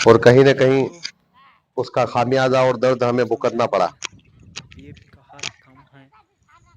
और कहीं ना कहीं उसका खामियाजा और दर्द हमें भुगतना पड़ा। डीएपी का हर कम है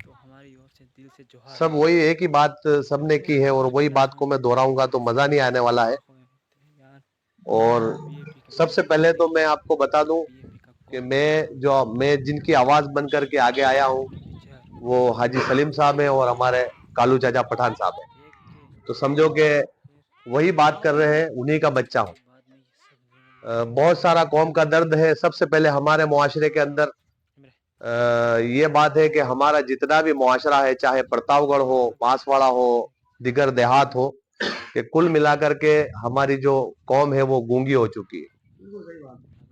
तो हमारी ओर से दिल से जोहार सब है। वही एक ही बात सबने की है और वही बात को मैं दोहराऊंगा तो मजा नहीं आने वाला है। यार और बीएपी के सबसे बारे में पहले तो बताइए। मैं आपको बता दूं बीएपी का कि कौन मैं जिनकी आवाज बन करके आगे आया हूं आपके विचार वो हाजी सलीम साहब है और हमारे कालू चाचा पठान साहब है। देख के तो समझो कि फिर वही बात कर रहे हैं, उन्हीं का बच्चा हूं। उसके बाद में ये सब निर्णय बहुत सारा कौम का दर्द है। सबसे पहले हमारे मुआशरे के अंदर मेरे ये बात है कि हमारा जितना भी मुआशरा है, चाहे प्रतापगढ़ हो, बांसवाड़ा हो, दिगर देहात हो, कि कुल मिलाकर के हमारी जो कौम है वो गूंगी हो चुकी है।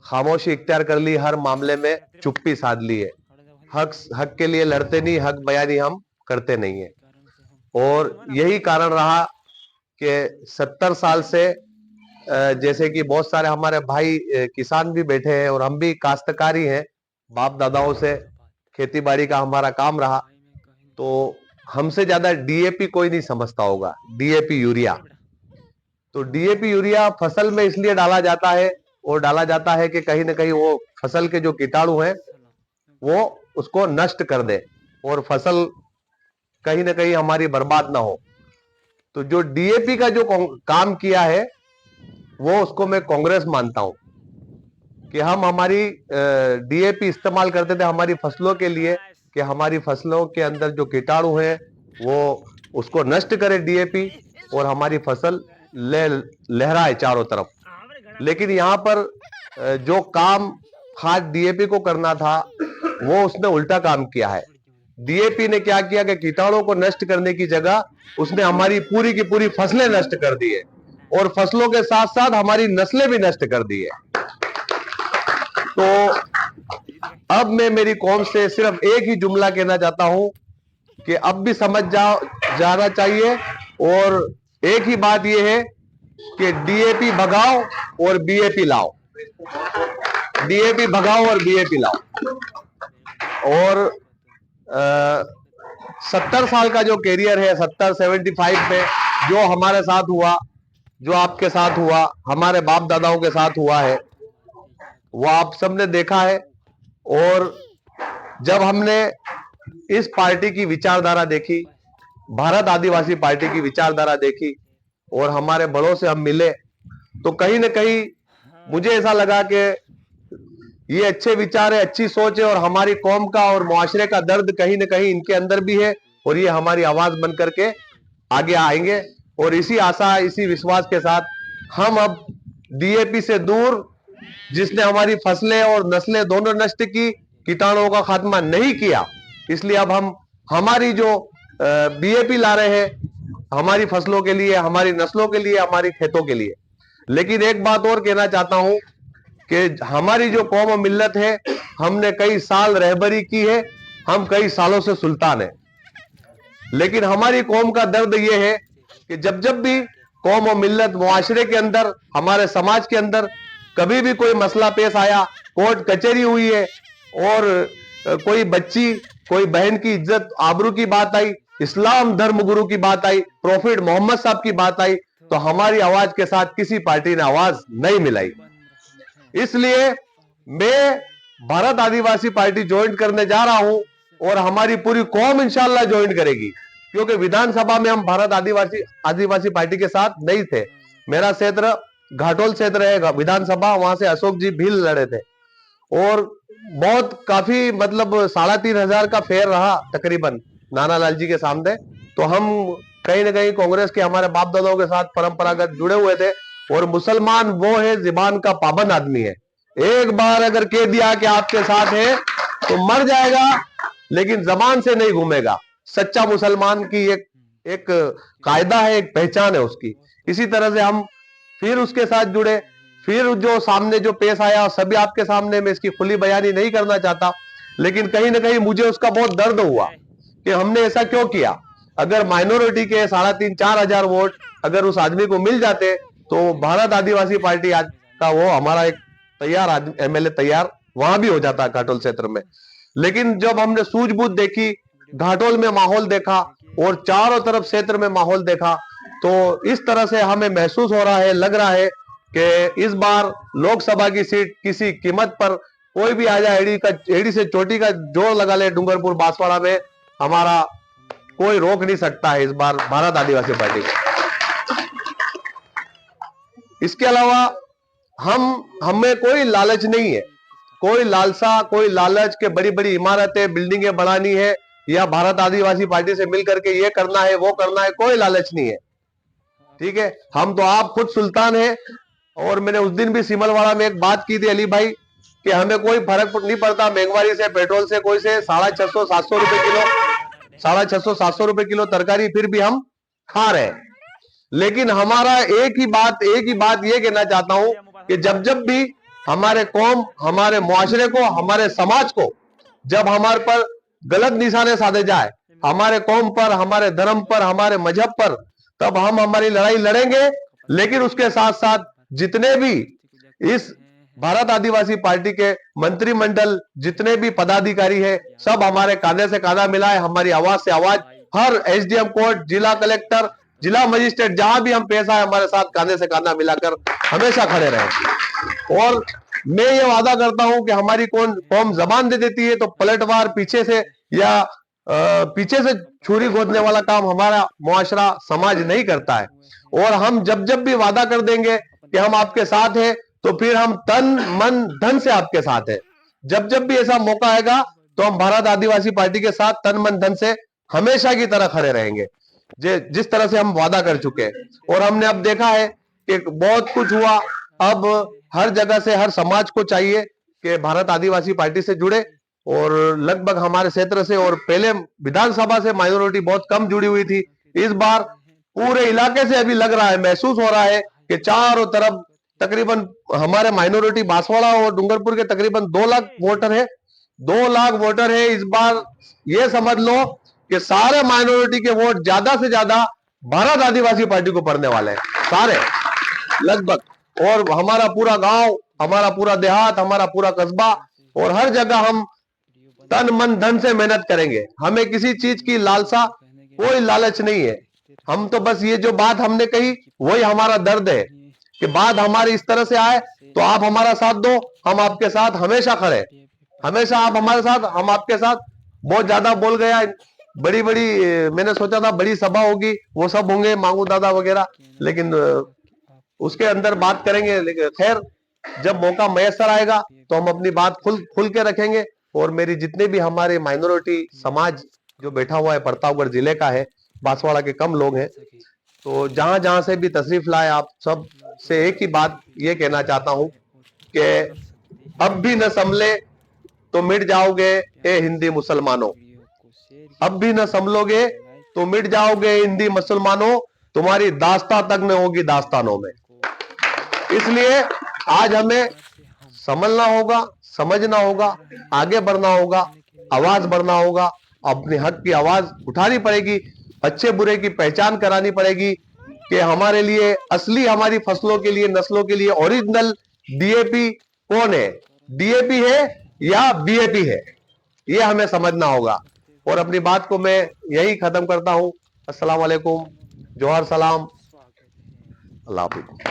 खामोशी इख्तियार कर ली, हर मामले में चुप्पी साध ली है। हक हक के लिए लड़ते नहीं, हक बयानी हम करते नहीं है। इसी कारण से हम और यही कारण रहा कि 70 साल से जैसे कि बहुत सारे हमारे भाई किसान भी बैठे हैं और हम भी काश्तकारी हैं, बाप दादाओं से खेती बाड़ी का हमारा काम रहा। भाई में कहीं तो हमसे ज्यादा डीएपी कोई नहीं समझता होगा, डीएपी यूरिया। मेरे बेटा तो डीएपी यूरिया फसल में इसलिए डाला जाता है, और डाला जाता है कि कहीं ना कहीं वो फसल के जो कीटाणु हैं सलाम वो उसको नष्ट कर दे और फसल कहीं ना कहीं हमारी बर्बाद ना हो। तो जो डीएपी का जो काम किया है वो उसको मैं कांग्रेस मानता हूं कि हम हमारी डीएपी इस्तेमाल करते थे हमारी फसलों के लिए, कि हमारी फसलों के अंदर जो कीटाणु है वो उसको नष्ट करे डीएपी और हमारी फसल लहराए चारों तरफ। लेकिन यहाँ पर जो काम खाद डीएपी को करना था वो उसने उल्टा काम किया है। डीएपी ने क्या किया कि कीटाणुओं को नष्ट करने की जगह उसने हमारी पूरी की पूरी फसलें नष्ट कर दी है और फसलों के साथ साथ हमारी नस्लें भी नष्ट कर दी है। तो अब मैं मेरी कौम से सिर्फ एक ही जुमला कहना चाहता हूं कि अब भी समझ जाओ जाना चाहिए। और एक ही बात यह है कि डीएपी भगाओ और बीएपी लाओ, डीएपी भगाओ और बीएपी लाओ। और 70 साल का जो कैरियर है, 75 में जो हमारे साथ हुआ, जो आपके साथ हुआ, हमारे बाप दादाओं के साथ हुआ है, वो आप सबने देखा है। और जब हमने इस पार्टी की विचारधारा देखी, भारत आदिवासी पार्टी की विचारधारा देखी और हमारे बड़ों से हम मिले, तो कहीं ना कहीं मुझे ऐसा लगा कि ये अच्छे विचार है, अच्छी सोच है और हमारी कौम का और मुआशरे का दर्द कहीं ना कहीं इनके अंदर भी है और ये हमारी आवाज बन करके आगे आएंगे। और इसी आशा, इसी विश्वास के साथ हम अब डीएपी से दूर, जिसने हमारी फसलें और नस्लें दोनों नष्ट की, कीटाणुओं का खात्मा नहीं किया, इसलिए अब हम हमारी जो बीएपी ला रहे हैं हमारी फसलों के लिए, हमारी नस्लों के लिए, हमारी खेतों के लिए। लेकिन एक बात और कहना चाहता हूं कि हमारी जो कौम और मिल्लत है, हमने कई साल रहबरी की है, हम कई सालों से सुल्तान है। लेकिन हमारी कौम का दर्द यह है कि जब जब भी कौम और मिल्लत मुआशरे के अंदर, हमारे समाज के अंदर कभी भी कोई मसला पेश आया, कोर्ट कचहरी हुई है और कोई बच्ची, कोई बहन की इज्जत आबरू की बात आई, इस्लाम धर्म गुरु की बात आई, प्रॉफिट मोहम्मद साहब की बात आई, तो हमारी आवाज के साथ किसी पार्टी ने आवाज नहीं मिलाई। इसलिए मैं भारत आदिवासी पार्टी ज्वाइन करने जा रहा हूं और हमारी पूरी कौम इंशाल्लाह ज्वाइन करेगी, क्योंकि विधानसभा में हम भारत आदिवासी आदिवासी पार्टी के साथ नहीं थे। मेरा क्षेत्र घाटोल क्षेत्र है विधानसभा, वहां से अशोक जी भील लड़े थे और बहुत काफी मतलब 3,500 का फेयर रहा तकरीबन नाना लाल जी के सामने। तो हम कहीं ना कहीं कांग्रेस के हमारे बाप दादाओं के साथ परंपरागत जुड़े हुए थे। और मुसलमान वो है जिबान का पाबंद आदमी है, एक बार अगर कह दिया कि आपके साथ है तो मर जाएगा, लेकिन जबान से नहीं घूमेगा। सच्चा मुसलमान की एक कायदा है, एक पहचान है उसकी। इसी तरह से हम फिर उसके साथ जुड़े। फिर जो सामने जो पेश आया, सभी आपके सामने, मैं इसकी खुली बयानी नहीं करना चाहता, लेकिन कहीं ना कहीं मुझे उसका बहुत दर्द हुआ कि हमने ऐसा क्यों किया। अगर माइनॉरिटी के 3,500-4,000 वोट अगर उस आदमी को मिल जाते तो भारत आदिवासी पार्टी आज का वो हमारा एक तैयार एमएलए तैयार वहां भी हो जाता घाटोल क्षेत्र में। लेकिन जब हमने सूझबूझ देखी, घाटोल में माहौल देखा और चारों तरफ क्षेत्र में माहौल देखा, तो इस तरह से हमें महसूस हो रहा है, लग रहा है कि इस बार लोकसभा की सीट किसी कीमत पर कोई भी आ जाए, एड़ी से चोटी का जोर लगा ले डूंगरपुर बांसवाड़ा में, हमारा कोई रोक नहीं सकता है इस बार भारत आदिवासी पार्टी को। इसके अलावा हमें कोई लालच नहीं है, कोई लालसा, कोई लालच के बड़ी बड़ी इमारतें बिल्डिंगें बनानी है या भारत आदिवासी पार्टी से मिलकर के ये करना है वो करना है, कोई लालच नहीं है। ठीक है, हम तो आप खुद सुल्तान है। और मैंने उस दिन भी सिमलवाड़ा में एक बात की थी अली भाई कि हमें कोई फर्क नहीं पड़ता महंगाई से, पेट्रोल से, कोई से 650-700 रुपए किलो, 650-700 रुपए किलो तरकारी फिर भी हम खा रहे हैं। लेकिन हमारा एक ही बात ये कहना चाहता हूं कि जब जब भी हमारे कौम, हमारे मुआशरे को, हमारे समाज को जब हमारे पर गलत निशाने साधे जाए, हमारे कौम पर, हमारे धर्म पर, हमारे मजहब पर, तब हम हमारी लड़ाई लड़ेंगे। लेकिन उसके साथ साथ जितने भी इस भारत आदिवासी पार्टी के मंत्रिमंडल, जितने भी पदाधिकारी है, सब हमारे कांधे से कांधा मिलाए, हमारी आवाज से आवाज, हर एसडीएम कोर्ट, जिला कलेक्टर, जिला मजिस्ट्रेट, जहां भी हम पेश आए हमारे साथ कांधे से कांधा मिलाकर हमेशा खड़े रहे। और मैं ये वादा करता हूं कि हमारी कौम जबान दे देती है तो पलटवार पीछे से या पीछे से छुरी गोदने वाला काम हमारा मुआशरा, समाज नहीं करता है। और हम जब जब भी वादा कर देंगे कि हम आपके साथ हैं, तो फिर हम तन मन धन से आपके साथ हैं। जब जब भी ऐसा मौका आएगा तो हम भारत आदिवासी पार्टी के साथ तन मन धन से हमेशा की तरह खड़े रहेंगे, जिस तरह से हम वादा कर चुके हैं। और हमने अब देखा है कि बहुत कुछ हुआ। अब हर जगह से हर समाज को चाहिए कि भारत आदिवासी पार्टी से जुड़े, और लगभग हमारे क्षेत्र से, और पहले विधानसभा से माइनॉरिटी बहुत कम जुड़ी हुई थी, इस बार पूरे इलाके से अभी लग रहा है, महसूस हो रहा है कि चारों तरफ तकरीबन हमारे माइनॉरिटी बांसवाड़ा और डूंगरपुर के तकरीबन 2 लाख वोटर है। 2 लाख वोटर है इस बार। ये समझ लो कि सारे माइनॉरिटी के वोट ज्यादा से ज्यादा भारत आदिवासी पार्टी को पड़ने वाले हैं, सारे लगभग। और हमारा पूरा गांव, हमारा पूरा देहात, हमारा पूरा कस्बा, और हर जगह हम तन मन धन से मेहनत करेंगे। हमें किसी चीज की लालसा, कोई लालच नहीं है। हम तो बस ये जो बात हमने कही वही हमारा दर्द है कि बात हमारी इस तरह से आए तो आप हमारा साथ दो, हम आपके साथ हमेशा खड़े, हमेशा आप हमारे साथ, हम आपके साथ। बहुत ज्यादा बोल गया, बड़ी बड़ी मैंने सोचा था बड़ी सभा होगी, वो सब होंगे मांगू दादा वगैरह, लेकिन उसके अंदर बात करेंगे। लेकिन खैर, जब मौका मैसर आएगा तो हम अपनी बात खुल के रखेंगे। और मेरी जितने भी हमारे माइनॉरिटी समाज जो बैठा हुआ है, प्रतापगढ़ जिले का है, बांसवाड़ा के कम लोग हैं, तो जहां जहां से भी तशरीफ लाए, आप सब से एक ही बात ये कहना चाहता हूं कि अब भी न संभले तो मिट जाओगे ए हिंदी मुसलमानों, अब भी न संभलोगे तो मिट जाओगे हिंदी मुसलमानों, तुम्हारी दास्तां तक में होगी दास्तानों में। इसलिए आज हमें समझना होगा, समझना होगा, आगे बढ़ना होगा, आवाज बढ़ना होगा, अपने हक की आवाज उठानी पड़ेगी, अच्छे बुरे की पहचान करानी पड़ेगी कि हमारे लिए असली, हमारी फसलों के लिए, नस्लों के लिए ओरिजिनल डीएपी कौन है, डीएपी है या बीएपी है, ये हमें समझना होगा। और अपनी बात को मैं यही खत्म करता हूं। अस्सलाम वालेकुम, जोहर सलाम, अल्लाह हाफिज।